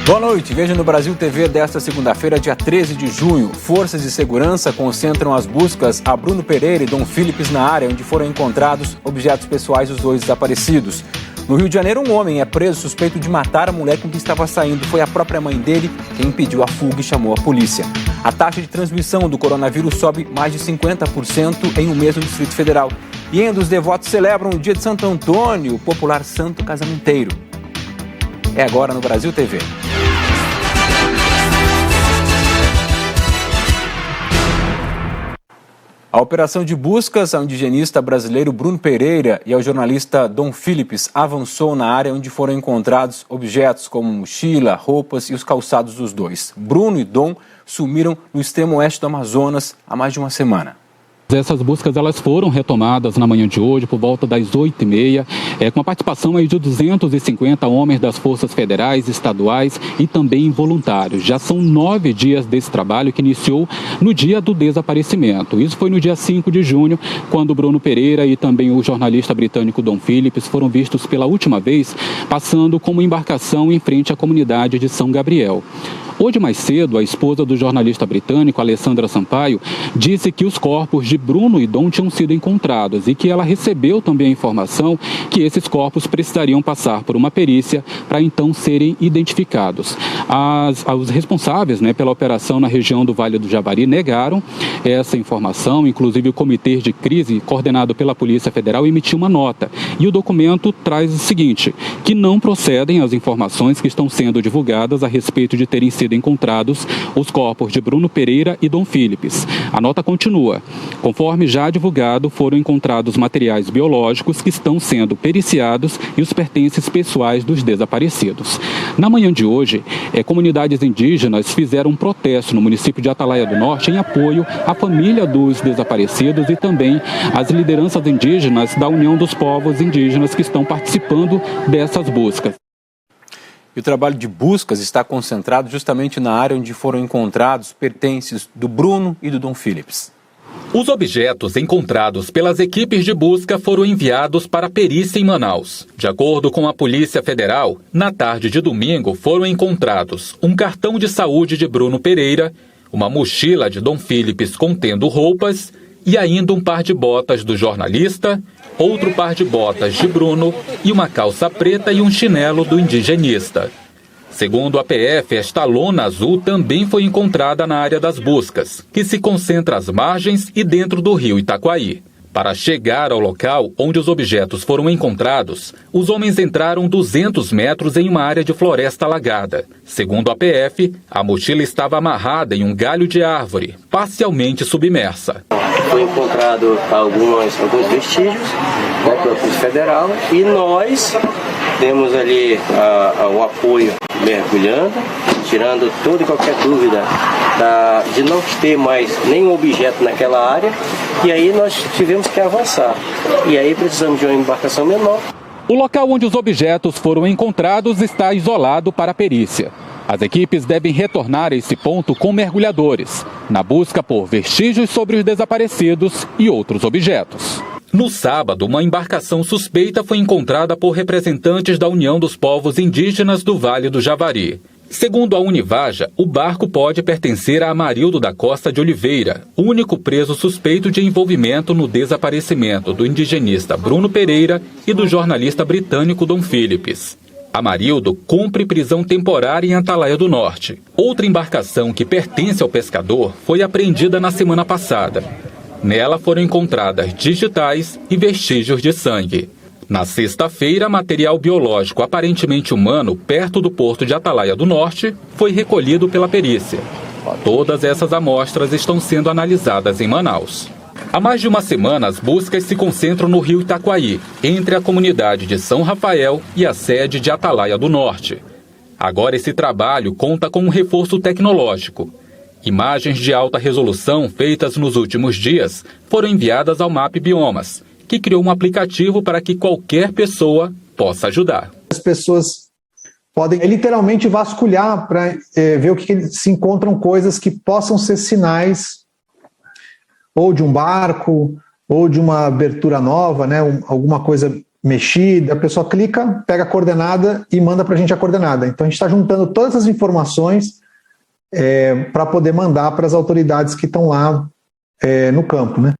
Boa noite, veja no Brasil TV desta segunda-feira, dia 13 de junho. Forças de segurança concentram as buscas a Bruno Pereira e Dom Philips na área onde foram encontrados objetos pessoais dos dois desaparecidos. No Rio de Janeiro, um homem é preso suspeito de matar a mulher com quem estava saindo. Foi a própria mãe dele quem impediu a fuga e chamou a polícia. A taxa de transmissão do coronavírus sobe mais de 50% em um mês no Distrito Federal. E ainda os devotos celebram o dia de Santo Antônio, o popular santo casamenteiro. É agora no Brasil TV. A operação de buscas ao indigenista brasileiro Bruno Pereira e ao jornalista Dom Philips avançou na área onde foram encontrados objetos como mochila, roupas e os calçados dos dois. Bruno e Dom sumiram no extremo oeste do Amazonas há mais de uma semana. Essas buscas elas foram retomadas na manhã de hoje, por volta das 8h30, com a participação aí de 250 homens das forças federais, estaduais e também voluntários. Já são 9 dias desse trabalho que iniciou no dia do desaparecimento. Isso foi no dia 5 de junho, quando Bruno Pereira e também o jornalista britânico Dom Philips foram vistos pela última vez passando como embarcação em frente à comunidade de São Gabriel. Hoje mais cedo, a esposa do jornalista britânico, Alessandra Sampaio, disse que os corpos de Bruno e Dom tinham sido encontrados e que ela recebeu também a informação que esses corpos precisariam passar por uma perícia para então serem identificados. Os responsáveis pela operação na região do Vale do Javari negaram essa informação, inclusive o Comitê de Crise, coordenado pela Polícia Federal, emitiu uma nota. E o documento traz o seguinte, que não procedem as informações que estão sendo divulgadas a respeito de terem sido encontrados os corpos de Bruno Pereira e Dom Philips. A nota continua. Conforme já divulgado, foram encontrados materiais biológicos que estão sendo periciados e os pertences pessoais dos desaparecidos. Na manhã de hoje, comunidades indígenas fizeram um protesto no município de Atalaia do Norte em apoio à família dos desaparecidos e também às lideranças indígenas da União dos Povos Indígenas que estão participando dessas buscas. E o trabalho de buscas está concentrado justamente na área onde foram encontrados pertences do Bruno e do Dom Philips. Os objetos encontrados pelas equipes de busca foram enviados para a perícia em Manaus. De acordo com a Polícia Federal, na tarde de domingo foram encontrados um cartão de saúde de Bruno Pereira, uma mochila de Dom Philips contendo roupas e ainda um par de botas do jornalista, outro par de botas de Bruno e uma calça preta e um chinelo do indigenista. Segundo a PF, esta lona azul também foi encontrada na área das buscas, que se concentra às margens e dentro do rio Itaquaí. Para chegar ao local onde os objetos foram encontrados, os homens entraram 200 metros em uma área de floresta alagada. Segundo a PF, a mochila estava amarrada em um galho de árvore, parcialmente submersa. Foi encontrado alguns vestígios pela Polícia Federal e nós temos ali o apoio mergulhando, tirando toda e qualquer dúvida de não ter mais nenhum objeto naquela área, e aí nós tivemos que avançar. E aí precisamos de uma embarcação menor. O local onde os objetos foram encontrados está isolado para a perícia. As equipes devem retornar a esse ponto com mergulhadores, na busca por vestígios sobre os desaparecidos e outros objetos. No sábado, uma embarcação suspeita foi encontrada por representantes da União dos Povos Indígenas do Vale do Javari. Segundo a Univaja, o barco pode pertencer a Amarildo da Costa de Oliveira, único preso suspeito de envolvimento no desaparecimento do indigenista Bruno Pereira e do jornalista britânico Dom Philips. Amarildo cumpre prisão temporária em Atalaia do Norte. Outra embarcação que pertence ao pescador foi apreendida na semana passada. Nela foram encontradas digitais e vestígios de sangue. Na sexta-feira, material biológico aparentemente humano perto do porto de Atalaia do Norte foi recolhido pela perícia. Todas essas amostras estão sendo analisadas em Manaus. Há mais de uma semana, as buscas se concentram no rio Itaquaí, entre a comunidade de São Rafael e a sede de Atalaia do Norte. Agora esse trabalho conta com um reforço tecnológico. Imagens de alta resolução feitas nos últimos dias foram enviadas ao MAP Biomas, que criou um aplicativo para que qualquer pessoa possa ajudar. As pessoas podem literalmente vasculhar para ver o que se encontram coisas que possam ser sinais ou de um barco ou de uma abertura nova, alguma coisa mexida, a pessoa clica, pega a coordenada e manda para a gente a coordenada. Então a gente está juntando todas as informações para poder mandar para as autoridades que estão lá no campo, né?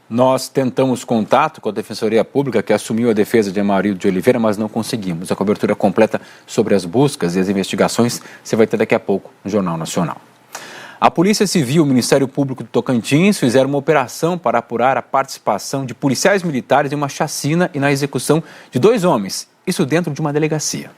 Nós tentamos contato com a Defensoria Pública, que assumiu a defesa de Amarildo de Oliveira, mas não conseguimos. A cobertura completa sobre as buscas e as investigações você vai ter daqui a pouco no Jornal Nacional. A Polícia Civil e o Ministério Público do Tocantins fizeram uma operação para apurar a participação de policiais militares em uma chacina e na execução de 2 homens, isso dentro de uma delegacia.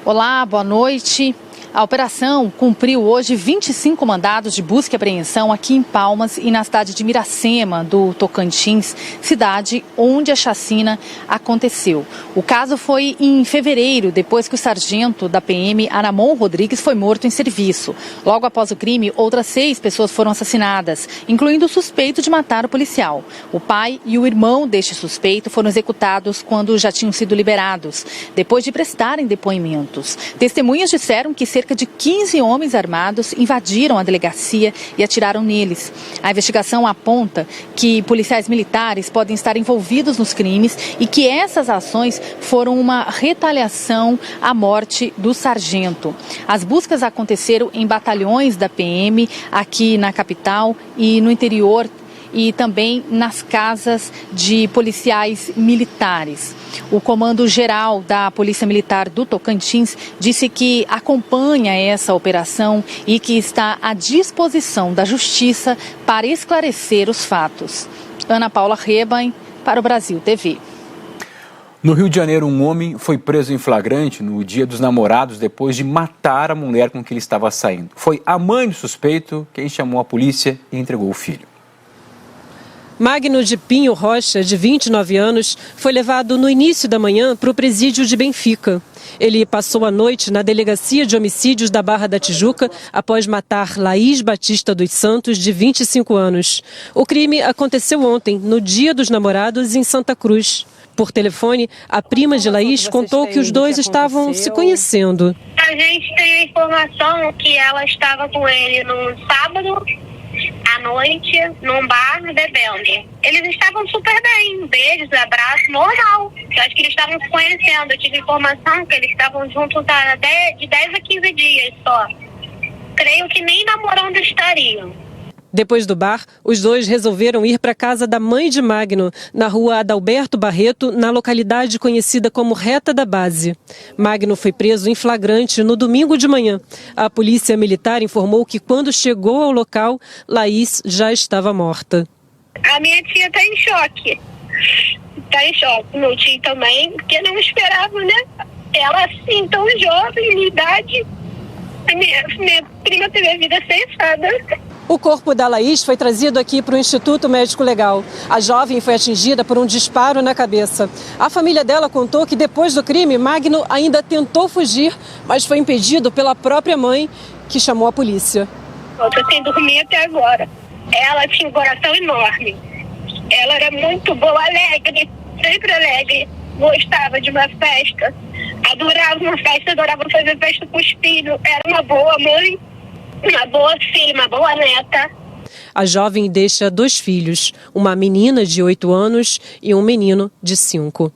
Olá, boa noite. A operação cumpriu hoje 25 mandados de busca e apreensão aqui em Palmas e na cidade de Miracema, do Tocantins, cidade onde a chacina aconteceu. O caso foi em fevereiro, depois que o sargento da PM, Aramon Rodrigues, foi morto em serviço. Logo após o crime, outras 6 pessoas foram assassinadas, incluindo o suspeito de matar o policial. O pai e o irmão deste suspeito foram executados quando já tinham sido liberados, depois de prestarem depoimentos. Testemunhas disseram que cerca de 15 homens armados invadiram a delegacia e atiraram neles. A investigação aponta que policiais militares podem estar envolvidos nos crimes e que essas ações foram uma retaliação à morte do sargento. As buscas aconteceram em batalhões da PM aqui na capital e no interior e também nas casas de policiais militares. O Comando-Geral da Polícia Militar do Tocantins disse que acompanha essa operação e que está à disposição da Justiça para esclarecer os fatos. Ana Paula Rebain, para o Brasil TV. No Rio de Janeiro, um homem foi preso em flagrante no Dia dos Namorados depois de matar a mulher com que ele estava saindo. Foi a mãe do suspeito quem chamou a polícia e entregou o filho. Magno de Pinho Rocha, de 29 anos, foi levado no início da manhã para o presídio de Benfica. Ele passou a noite na Delegacia de Homicídios da Barra da Tijuca após matar Laís Batista dos Santos, de 25 anos. O crime aconteceu ontem, no Dia dos Namorados, em Santa Cruz. Por telefone, a prima de Laís contou que os dois estavam se conhecendo. A gente tem a informação que ela estava com ele no sábado à noite, num bar, bebendo. Eles estavam super bem, beijos, abraços, normal. Eu acho que eles estavam se conhecendo. Eu tive informação que eles estavam juntos de 10 a 15 dias só. Creio que nem namorando estariam. Depois do bar, os dois resolveram ir para a casa da mãe de Magno, na rua Adalberto Barreto, na localidade conhecida como Reta da Base. Magno foi preso em flagrante no domingo de manhã. A polícia militar informou que quando chegou ao local, Laís já estava morta. A minha tia está em choque. Está em choque. Meu tio também, porque não esperava, né? Ela assim, tão jovem, de idade. Minha prima teve a vida ceifada. O corpo da Laís foi trazido aqui para o Instituto Médico Legal. A jovem foi atingida por um disparo na cabeça. A família dela contou que depois do crime, Magno ainda tentou fugir, mas foi impedido pela própria mãe, que chamou a polícia. Eu tô sem dormir até agora. Ela tinha um coração enorme. Ela era muito boa, alegre, sempre alegre. Gostava de uma festa. Adorava uma festa, adorava fazer festa com os filhos. Era uma boa mãe. Uma boa filha, uma boa neta. A jovem deixa 2 filhos, uma menina de 8 anos e um menino de 5.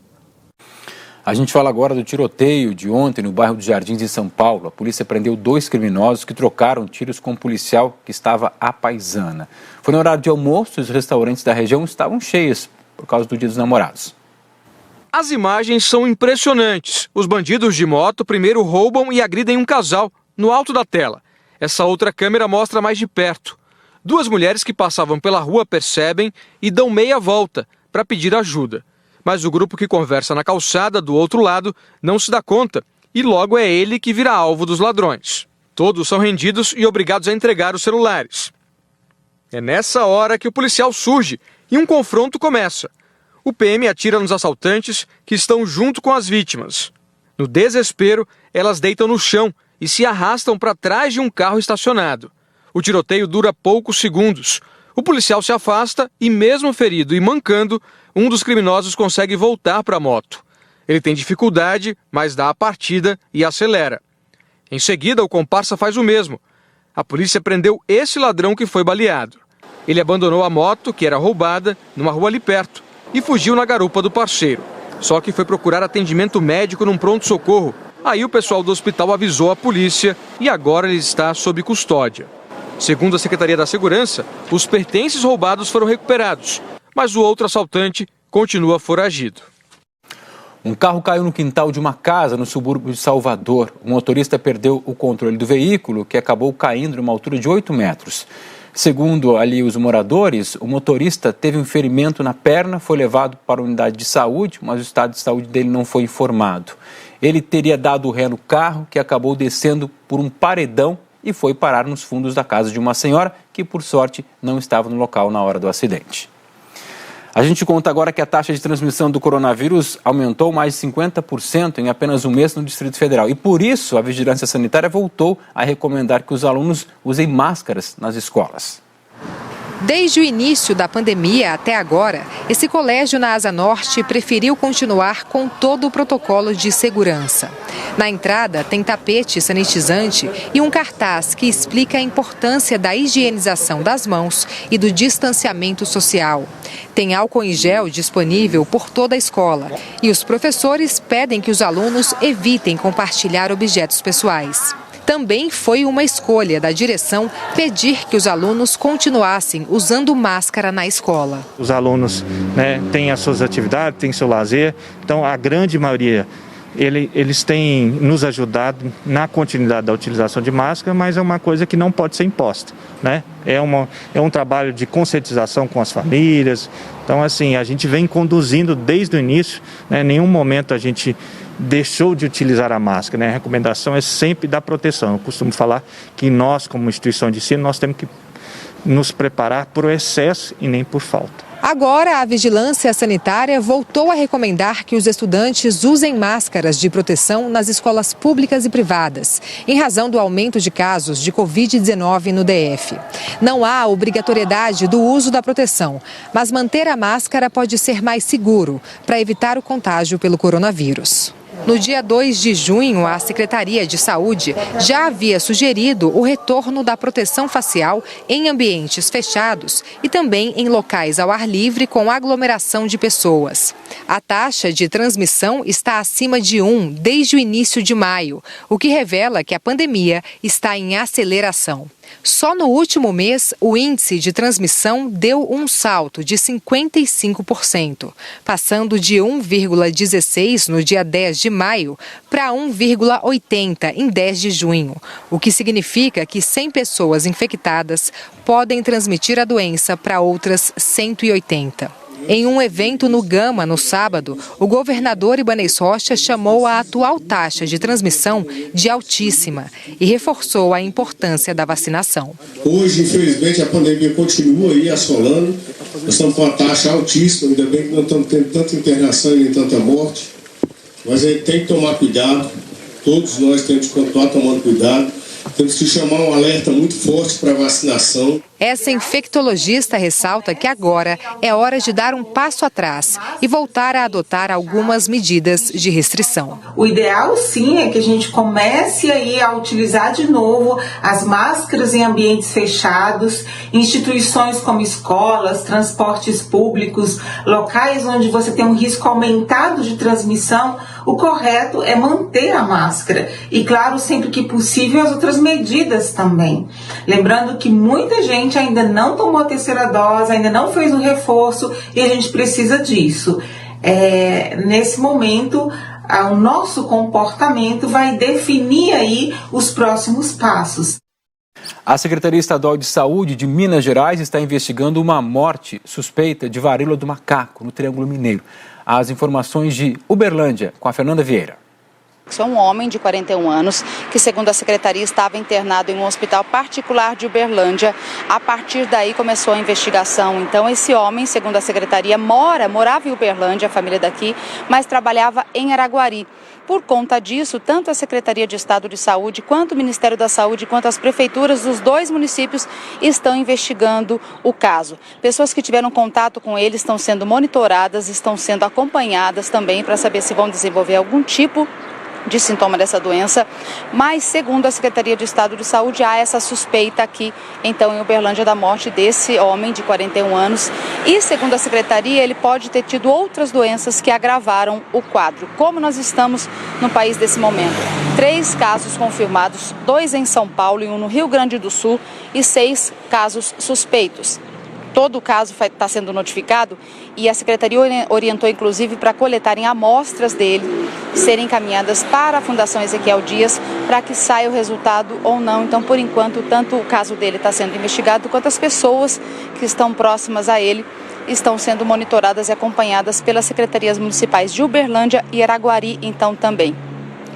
A gente fala agora do tiroteio de ontem no bairro dos Jardins, em São Paulo. A polícia prendeu 2 criminosos que trocaram tiros com um policial que estava à paisana. Foi no horário de almoço e os restaurantes da região estavam cheios por causa do Dia dos Namorados. As imagens são impressionantes. Os bandidos de moto primeiro roubam e agridem um casal no alto da tela. Essa outra câmera mostra mais de perto. 2 mulheres que passavam pela rua percebem e dão meia volta para pedir ajuda. Mas o grupo que conversa na calçada do outro lado não se dá conta e logo é ele que vira alvo dos ladrões. Todos são rendidos e obrigados a entregar os celulares. É nessa hora que o policial surge e um confronto começa. O PM atira nos assaltantes que estão junto com as vítimas. No desespero, elas deitam no chão e se arrastam para trás de um carro estacionado. O tiroteio dura poucos segundos. O policial se afasta e, mesmo ferido e mancando, um dos criminosos consegue voltar para a moto. Ele tem dificuldade, mas dá a partida e acelera. Em seguida, o comparsa faz o mesmo. A polícia prendeu esse ladrão que foi baleado. Ele abandonou a moto, que era roubada, numa rua ali perto, e fugiu na garupa do parceiro. Só que foi procurar atendimento médico num pronto-socorro. Aí o pessoal do hospital avisou a polícia e agora ele está sob custódia. Segundo a Secretaria da Segurança, os pertences roubados foram recuperados, mas o outro assaltante continua foragido. Um carro caiu no quintal de uma casa no subúrbio de Salvador. O motorista perdeu o controle do veículo, que acabou caindo numa altura de 8 metros. Segundo ali os moradores, o motorista teve um ferimento na perna, foi levado para a unidade de saúde, mas o estado de saúde dele não foi informado. Ele teria dado ré no carro, que acabou descendo por um paredão e foi parar nos fundos da casa de uma senhora, que por sorte não estava no local na hora do acidente. A gente conta agora que a taxa de transmissão do coronavírus aumentou mais de 50% em apenas um mês no Distrito Federal. E por isso a Vigilância Sanitária voltou a recomendar que os alunos usem máscaras nas escolas. Desde o início da pandemia até agora, esse colégio na Asa Norte preferiu continuar com todo o protocolo de segurança. Na entrada tem tapete sanitizante e um cartaz que explica a importância da higienização das mãos e do distanciamento social. Tem álcool em gel disponível por toda a escola e os professores pedem que os alunos evitem compartilhar objetos pessoais. Também foi uma escolha da direção pedir que os alunos continuassem usando máscara na escola. Os alunos, têm as suas atividades, têm seu lazer, então a grande maioria, eles têm nos ajudado na continuidade da utilização de máscara, mas é uma coisa que não pode ser imposta, É um trabalho de conscientização com as famílias. Então, assim, a gente vem conduzindo desde o início, em nenhum momento a gente deixou de utilizar a máscara, A recomendação é sempre dar proteção. Eu costumo falar que nós, como instituição de ensino, nós temos que nos preparar por excesso e nem por falta. Agora, a Vigilância Sanitária voltou a recomendar que os estudantes usem máscaras de proteção nas escolas públicas e privadas, em razão do aumento de casos de Covid-19 no DF. Não há obrigatoriedade do uso da proteção, mas manter a máscara pode ser mais seguro para evitar o contágio pelo coronavírus. No dia 2 de junho, a Secretaria de Saúde já havia sugerido o retorno da proteção facial em ambientes fechados e também em locais ao ar livre com aglomeração de pessoas. A taxa de transmissão está acima de 1 desde o início de maio, o que revela que a pandemia está em aceleração. Só no último mês, o índice de transmissão deu um salto de 55%, passando de 1,16 no dia 10 de maio para 1,80 em 10 de junho, o que significa que 100 pessoas infectadas podem transmitir a doença para outras 180. Em um evento no Gama, no sábado, o governador Ibanez Rocha chamou a atual taxa de transmissão de altíssima e reforçou a importância da vacinação. Hoje, infelizmente, a pandemia continua aí assolando. Nós estamos com uma taxa altíssima, ainda bem que não estamos tendo tanta internação e nem tanta morte. Mas a gente tem que tomar cuidado, todos nós temos que continuar tomando cuidado. Temos que chamar um alerta muito forte para a vacinação. Essa infectologista ressalta que agora é hora de dar um passo atrás e voltar a adotar algumas medidas de restrição. O ideal, sim, é que a gente comece aí a utilizar de novo as máscaras em ambientes fechados, instituições como escolas, transportes públicos, locais onde você tem um risco aumentado de transmissão. O correto é manter a máscara e, claro, sempre que possível, as outras medidas também. Lembrando que muita gente ainda não tomou a terceira dose, ainda não fez o reforço e a gente precisa disso. Nesse momento, o nosso comportamento vai definir aí os próximos passos. A Secretaria Estadual de Saúde de Minas Gerais está investigando uma morte suspeita de varíola do macaco no Triângulo Mineiro. As informações de Uberlândia, com a Fernanda Vieira. É um homem de 41 anos que, segundo a secretaria, estava internado em um hospital particular de Uberlândia. A partir daí começou a investigação. Então, esse homem, segundo a secretaria, morava em Uberlândia, a família daqui, mas trabalhava em Araguari. Por conta disso, tanto a Secretaria de Estado de Saúde, quanto o Ministério da Saúde, quanto as prefeituras dos 2 municípios estão investigando o caso. Pessoas que tiveram contato com ele estão sendo monitoradas, estão sendo acompanhadas também para saber se vão desenvolver algum tipo de sintoma dessa doença, mas segundo a Secretaria de Estado de Saúde, há essa suspeita aqui, então, em Uberlândia, da morte desse homem de 41 anos. E segundo a Secretaria, ele pode ter tido outras doenças que agravaram o quadro. Como nós estamos no país desse momento? 3 casos confirmados, 2 em São Paulo e 1 no Rio Grande do Sul e 6 casos suspeitos. Todo o caso está sendo notificado e a Secretaria orientou, inclusive, para coletarem amostras dele, serem encaminhadas para a Fundação Ezequiel Dias, para que saia o resultado ou não. Então, por enquanto, tanto o caso dele está sendo investigado, quanto as pessoas que estão próximas a ele estão sendo monitoradas e acompanhadas pelas secretarias municipais de Uberlândia e Araguari, então, também.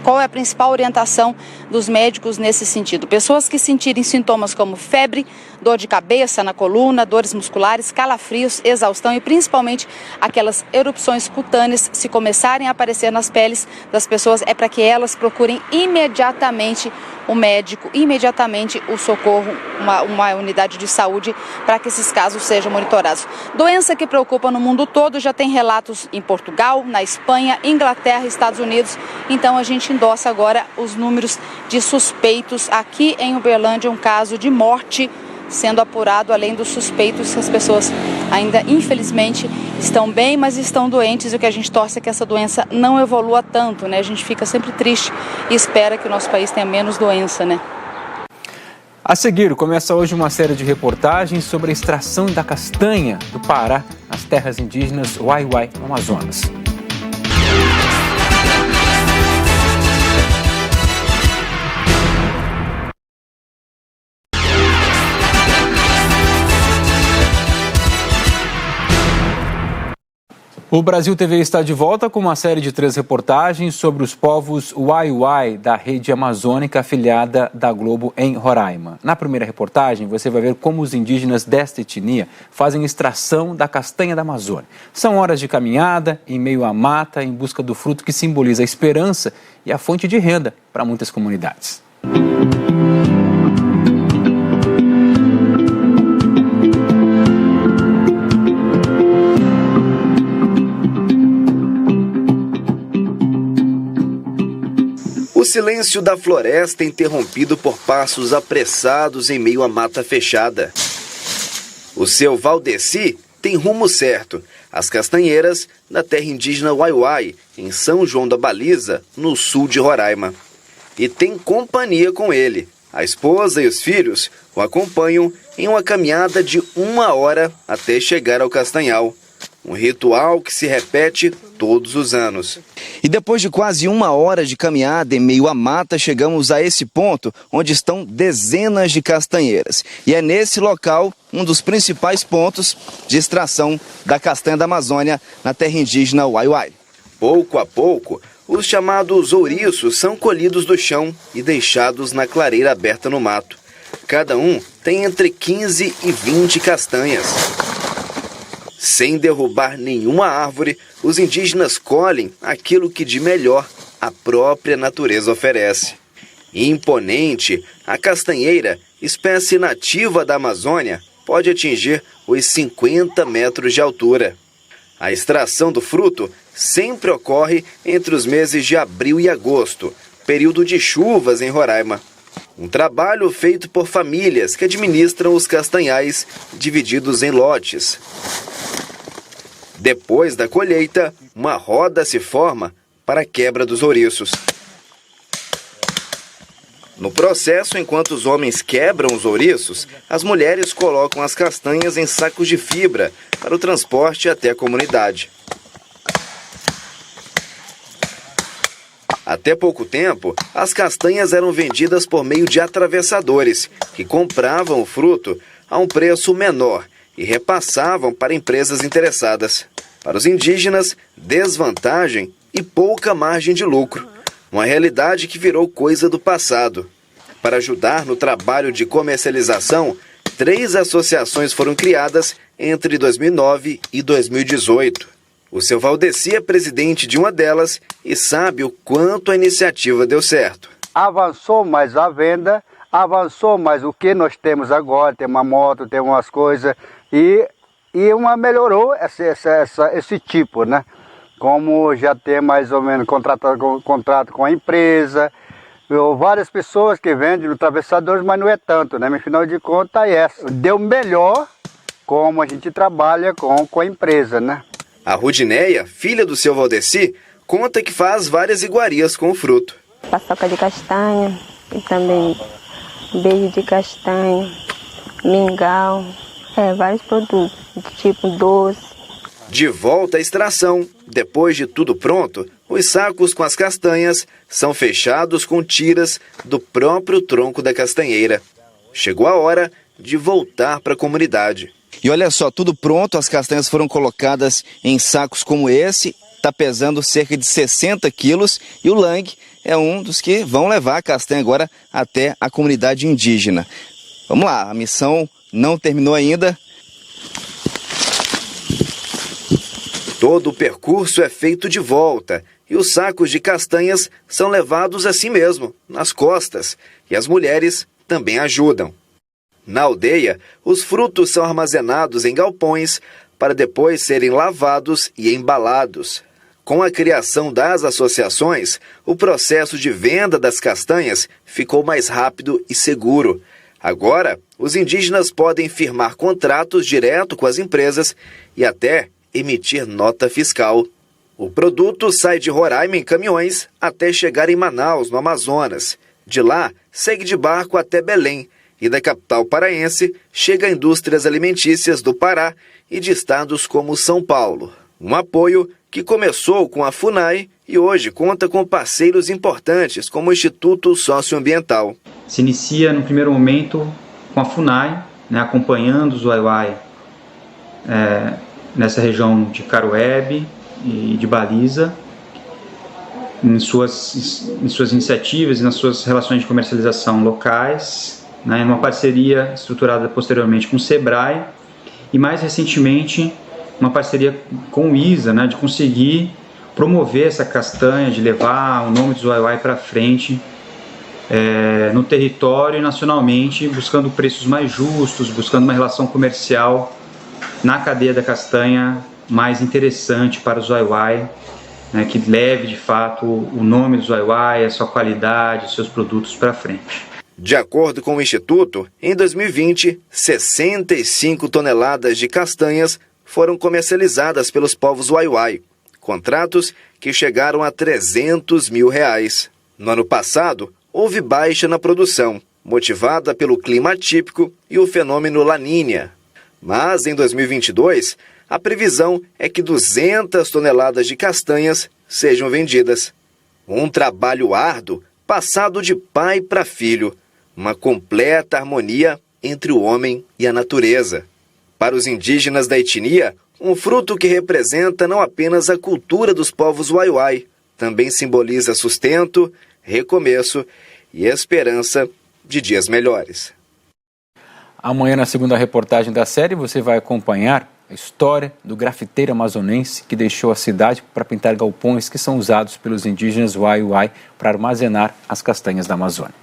Qual é a principal orientação dos médicos nesse sentido? Pessoas que sentirem sintomas como febre, dor de cabeça na coluna, dores musculares, calafrios, exaustão e principalmente aquelas erupções cutâneas, se começarem a aparecer nas peles das pessoas, é para que elas procurem imediatamente o médico, imediatamente o socorro, uma unidade de saúde, para que esses casos sejam monitorados. Doença que preocupa no mundo todo, já tem relatos em Portugal, na Espanha, Inglaterra, Estados Unidos. Então a gente endossa agora os números de suspeitos. Aqui em Uberlândia, um caso de morte sendo apurado, além dos suspeitos. As pessoas ainda, infelizmente, estão bem, mas estão doentes, e o que a gente torce é que essa doença não evolua tanto, né? A gente fica sempre triste e espera que o nosso país tenha menos doença, né? A seguir, começa hoje uma série de reportagens sobre a extração da castanha do Pará nas terras indígenas Wai-Wai, no Amazonas. O Brasil TV está de volta com uma série de 3 reportagens sobre os povos Wai-Wai da rede amazônica afiliada da Globo em Roraima. Na primeira reportagem, você vai ver como os indígenas desta etnia fazem extração da castanha da Amazônia. São horas de caminhada em meio à mata em busca do fruto que simboliza a esperança e a fonte de renda para muitas comunidades. O silêncio da floresta é interrompido por passos apressados em meio à mata fechada. O seu Valdeci tem rumo certo, as castanheiras da terra indígena Wai-Wai, em São João da Baliza, no sul de Roraima. E tem companhia com ele. A esposa e os filhos o acompanham em uma caminhada de 1 hora até chegar ao castanhal. Um ritual que se repete todos os anos. E depois de quase 1 hora de caminhada em meio à mata, chegamos a esse ponto onde estão dezenas de castanheiras. E é nesse local um dos principais pontos de extração da castanha da Amazônia na terra indígena Wai-Wai. Pouco a pouco, os chamados ouriços são colhidos do chão e deixados na clareira aberta no mato. Cada um tem entre 15 e 20 castanhas. Sem derrubar nenhuma árvore, os indígenas colhem aquilo que de melhor a própria natureza oferece. Imponente, a castanheira, espécie nativa da Amazônia, pode atingir os 50 metros de altura. A extração do fruto sempre ocorre entre os meses de abril e agosto, período de chuvas em Roraima. Um trabalho feito por famílias que administram os castanhais divididos em lotes. Depois da colheita, uma roda se forma para a quebra dos ouriços. No processo, enquanto os homens quebram os ouriços, as mulheres colocam as castanhas em sacos de fibra para o transporte até a comunidade. Até pouco tempo, as castanhas eram vendidas por meio de atravessadores, que compravam o fruto a um preço menor e repassavam para empresas interessadas. Para os indígenas, desvantagem e pouca margem de lucro. Uma realidade que virou coisa do passado. Para ajudar no trabalho de comercialização, 3 associações foram criadas entre 2009 e 2018. O seu Valdeci é presidente de uma delas e sabe o quanto a iniciativa deu certo. Avançou mais a venda, avançou mais o que nós temos agora, tem uma moto, tem umas coisas, e melhorou esse tipo, né? como já tem mais ou menos contrato com a empresa, várias pessoas que vendem atravessadores, mas não é tanto, né? Mas afinal de contas deu melhor como a gente trabalha com a empresa, né? A Rudineia, filha do seu Valdeci, conta que faz várias iguarias com o fruto. Paçoca de castanha e também beijo de castanha, mingau, vários produtos, tipo doce. De volta à extração, depois de tudo pronto, os sacos com as castanhas são fechados com tiras do próprio tronco da castanheira. Chegou a hora de voltar para a comunidade. E olha só, tudo pronto, as castanhas foram colocadas em sacos como esse, está pesando cerca de 60 quilos e o Lang é um dos que vão levar a castanha agora até a comunidade indígena. Vamos lá, a missão não terminou ainda. Todo o percurso é feito de volta e os sacos de castanhas são levados assim mesmo, nas costas, e as mulheres também ajudam. Na aldeia, os frutos são armazenados em galpões para depois serem lavados e embalados. Com a criação das associações, o processo de venda das castanhas ficou mais rápido e seguro. Agora, os indígenas podem firmar contratos direto com as empresas e até emitir nota fiscal. O produto sai de Roraima em caminhões até chegar em Manaus, no Amazonas. De lá, segue de barco até Belém e da capital paraense chega a indústrias alimentícias do Pará e de estados como São Paulo. Um apoio que começou com a FUNAI e hoje conta com parceiros importantes como o Instituto Socioambiental. Se inicia no primeiro momento com a FUNAI, acompanhando os Waiwai nessa região de Caruebe e de Baliza, em suas iniciativas e nas suas relações de comercialização locais, numa parceria estruturada posteriormente com o SEBRAE e mais recentemente uma parceria com o ISA, de conseguir promover essa castanha, de levar o nome dos Waiwai para frente no território e nacionalmente, buscando preços mais justos, buscando uma relação comercial na cadeia da castanha mais interessante para os Waiwai, que leve de fato o nome dos Waiwai, a sua qualidade, os seus produtos para frente. De acordo com o Instituto, em 2020, 65 toneladas de castanhas foram comercializadas pelos povos Waiwai, contratos que chegaram a R$300 mil. No ano passado, houve baixa na produção, motivada pelo clima atípico e o fenômeno La Niña. Mas em 2022, a previsão é que 200 toneladas de castanhas sejam vendidas. Um trabalho árduo passado de pai para filho, uma completa harmonia entre o homem e a natureza. Para os indígenas da etnia, um fruto que representa não apenas a cultura dos povos Waiwai, também simboliza sustento, recomeço e esperança de dias melhores. Amanhã, na segunda reportagem da série, você vai acompanhar a história do grafiteiro amazonense que deixou a cidade para pintar galpões que são usados pelos indígenas Waiwai para armazenar as castanhas da Amazônia.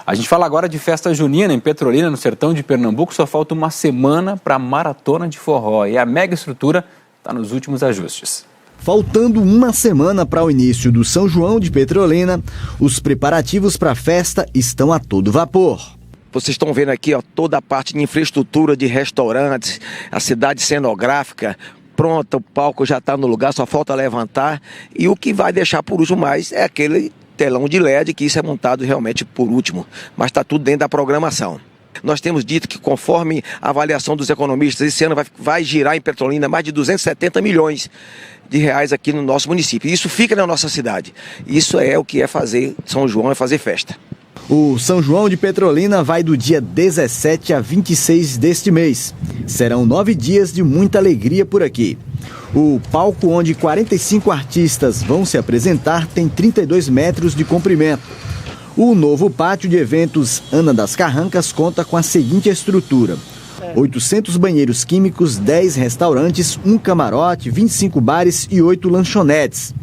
A gente fala agora de festa junina em Petrolina, no sertão de Pernambuco. Só falta uma semana para a maratona de forró e a mega estrutura está nos últimos ajustes. Faltando uma semana para o início do São João de Petrolina, os preparativos para a festa estão a todo vapor. Vocês estão vendo aqui toda a parte de infraestrutura de restaurantes, a cidade cenográfica pronta, o palco já está no lugar, só falta levantar. E o que vai deixar por último mais é aquele telão de LED, que isso é montado realmente por último, mas está tudo dentro da programação. Nós temos dito que, conforme a avaliação dos economistas, esse ano vai girar em Petrolina mais de 270 milhões de reais aqui no nosso município. Isso fica na nossa cidade. Isso é o que é fazer São João, é fazer festa. O São João de Petrolina vai do dia 17 a 26 deste mês. Serão 9 dias de muita alegria por aqui. O palco onde 45 artistas vão se apresentar tem 32 metros de comprimento. O novo pátio de eventos Ana das Carrancas conta com a seguinte estrutura: 800 banheiros químicos, 10 restaurantes, 1 camarote, 25 bares e 8 lanchonetes.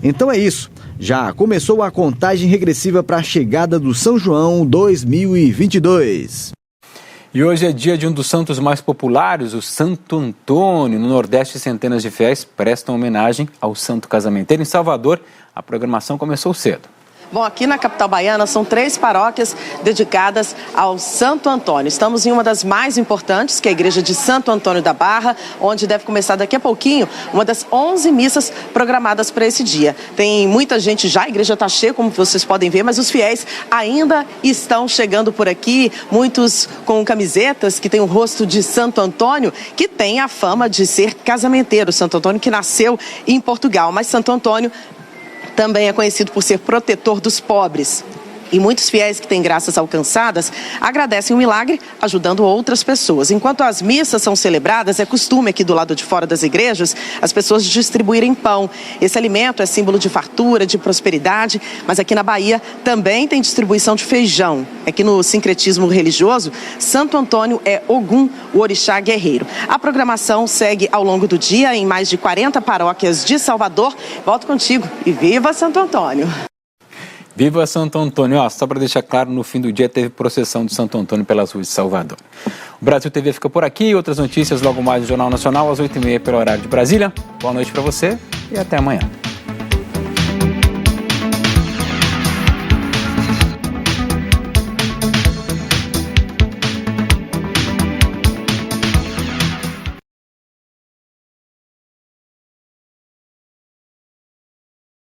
Então é isso. Já começou a contagem regressiva para a chegada do São João 2022. E hoje é dia de um dos santos mais populares, o Santo Antônio. No Nordeste, centenas de fiéis prestam homenagem ao santo casamenteiro. Em Salvador, a programação começou cedo. Bom, aqui na capital baiana são 3 paróquias dedicadas ao Santo Antônio. Estamos em uma das mais importantes, que é a igreja de Santo Antônio da Barra, onde deve começar daqui a pouquinho uma das 11 missas programadas para esse dia. Tem muita gente já, a igreja está cheia, como vocês podem ver, mas os fiéis ainda estão chegando por aqui, muitos com camisetas que tem o rosto de Santo Antônio, que tem a fama de ser casamenteiro. Santo Antônio que nasceu em Portugal, mas Santo Antônio também é conhecido por ser protetor dos pobres. E muitos fiéis que têm graças alcançadas agradecem o milagre, ajudando outras pessoas. Enquanto as missas são celebradas, é costume aqui do lado de fora das igrejas as pessoas distribuírem pão. Esse alimento é símbolo de fartura, de prosperidade, mas aqui na Bahia também tem distribuição de feijão. Aqui no sincretismo religioso, Santo Antônio é Ogum, o orixá guerreiro. A programação segue ao longo do dia em mais de 40 paróquias de Salvador. Volto contigo e viva Santo Antônio! Viva Santo Antônio! Só para deixar claro, no fim do dia teve procissão de Santo Antônio pelas ruas de Salvador. O Brasil TV fica por aqui. Outras notícias logo mais no Jornal Nacional às 8h30 pelo horário de Brasília. Boa noite para você e até amanhã.